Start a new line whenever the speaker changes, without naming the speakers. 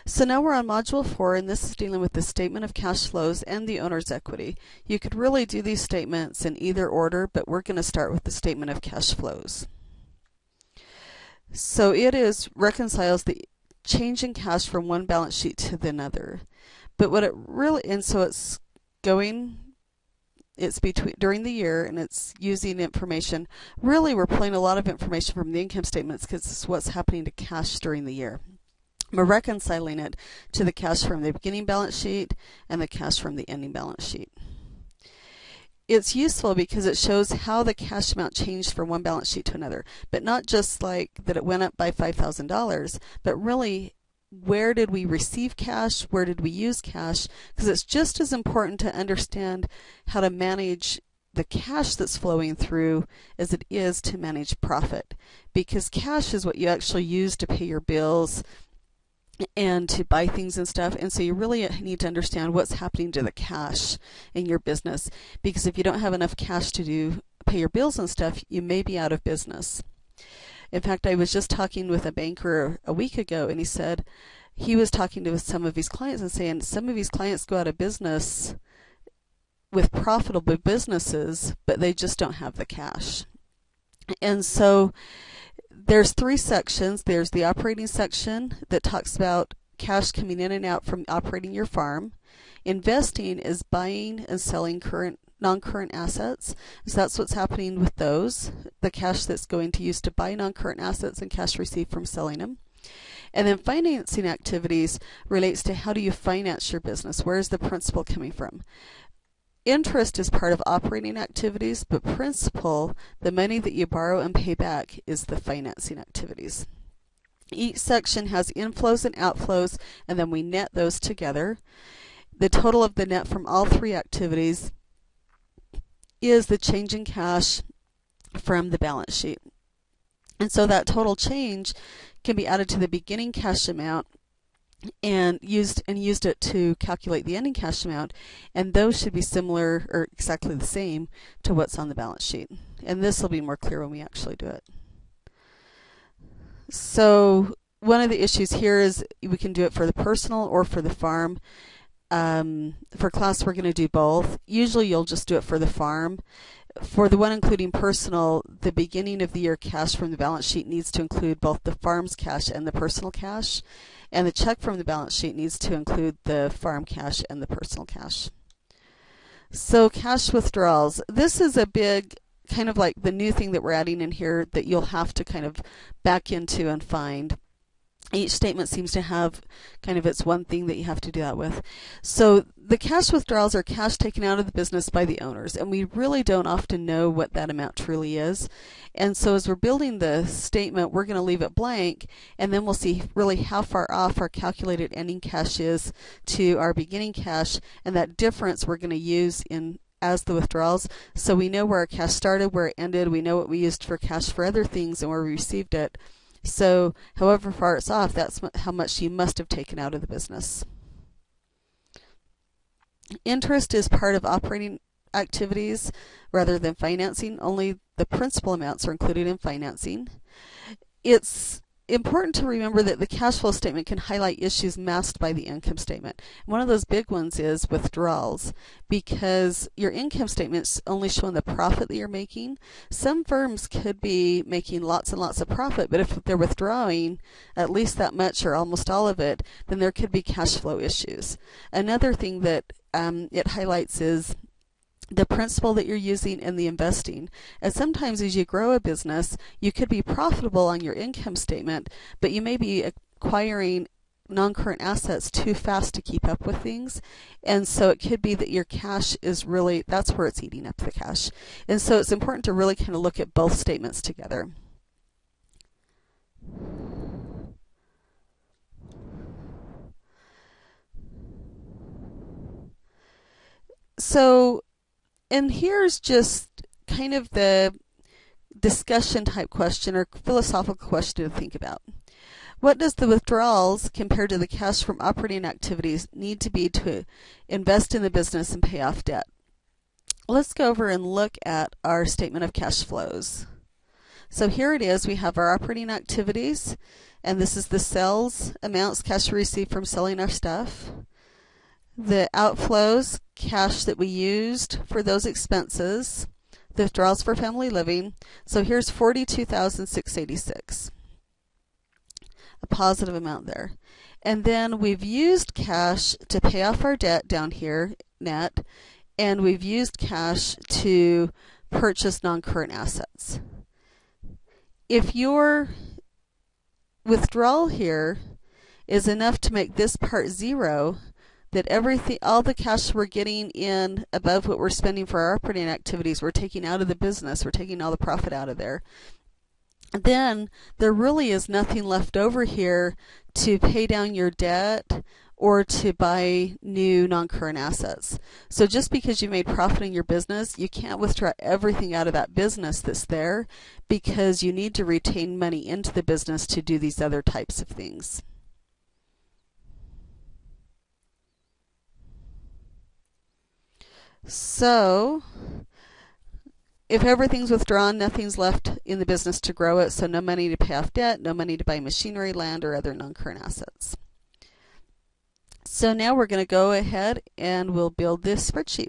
So now we're on Module 4, and this is dealing with the statement of cash flows and the owner's equity. You could really do these statements in either order, but we're going to start with the statement of cash flows. So it reconciles the change in cash from one balance sheet to the another. But what it really, and so it's during the year, and it's using information. Really, we're pulling a lot of information from the income statements because it's what's happening to cash during the year. We're reconciling it to the cash from the beginning balance sheet and the cash from the ending balance sheet. It's useful because it shows how the cash amount changed from one balance sheet to another, but not just like that it went up by $5,000, but really where did we receive cash, where did we use cash, because it's just as important to understand how to manage the cash that's flowing through as it is to manage profit, because cash is what you actually use to pay your bills and to buy things and stuff, and so you really need to understand what's happening to the cash in your business, because if you don't have enough cash to pay your bills and stuff, you may be out of business. In fact, I was just talking with a banker a week ago, and he said he was talking to some of his clients and saying some of his clients go out of business with profitable businesses, but they just don't have the cash. And so there's 3 sections. There's the operating section that talks about cash coming in and out from operating your farm. Investing is buying and selling non-current assets. So that's what's happening with those, the cash that's going to use to buy non-current assets and cash received from selling them. And then financing activities relates to how do you finance your business? Where is the principal coming from? Interest is part of operating activities, but principal, the money that you borrow and pay back, is the financing activities. Each section has inflows and outflows, and then we net those together. The total of the net from all 3 activities is the change in cash from the balance sheet. And so that total change can be added to the beginning cash amount and used it to calculate the ending cash amount, and those should be similar or exactly the same to what's on the balance sheet. And this will be more clear when we actually do it. So one of the issues here is we can do it for the personal or for the farm. For class, we're going to do both. Usually you'll just do it for the farm. For the one including personal, the beginning of the year cash from the balance sheet needs to include both the farm's cash and the personal cash, and the check from the balance sheet needs to include the farm cash and the personal cash. So cash withdrawals. This is a big, kind of like the new thing that we're adding in here that you'll have to kind of back into and find. Each statement seems to have kind of its one thing that you have to do that with. So the cash withdrawals are cash taken out of the business by the owners, and we really don't often know what that amount truly is. And so as we're building the statement, we're going to leave it blank, and then we'll see really how far off our calculated ending cash is to our beginning cash, and that difference we're going to use as the withdrawals. So we know where our cash started, where it ended, we know what we used for cash for other things, and where we received it. So however far it's off, that's how much you must have taken out of the business. Interest is part of operating activities rather than financing. Only the principal amounts are included in financing. It's important to remember that the cash flow statement can highlight issues masked by the income statement. One of those big ones is withdrawals, because your income statement's only showing the profit that you're making. Some firms could be making lots and lots of profit, but if they're withdrawing at least that much or almost all of it, then there could be cash flow issues. Another thing that it highlights is the principal that you're using in the investing. And sometimes as you grow a business, you could be profitable on your income statement, but you may be acquiring non-current assets too fast to keep up with things. And so it could be that your cash is really, that's where it's eating up the cash. And so it's important to really kind of look at both statements together. So, and here's just kind of the discussion type question or philosophical question to think about. What does the withdrawals compared to the cash from operating activities need to be to invest in the business and pay off debt? Let's go over and look at our statement of cash flows. So here it is. We have our operating activities, and this is the sales amounts, cash we received from selling our stuff. The outflows, cash that we used for those expenses. The withdrawals for family living. So here's $42,686. A positive amount there. And then we've used cash to pay off our debt down here, net, and we've used cash to purchase non-current assets. If your withdrawal here is enough to make this part zero, that everything, all the cash we're getting in above what we're spending for our operating activities, we're taking out of the business, we're taking all the profit out of there, then there really is nothing left over here to pay down your debt or to buy new non-current assets. So just because you made profit in your business, you can't withdraw everything out of that business that's there, because you need to retain money into the business to do these other types of things. So if everything's withdrawn, nothing's left in the business to grow it, so no money to pay off debt, no money to buy machinery, land, or other non-current assets. So now we're going to go ahead and we'll build this spreadsheet.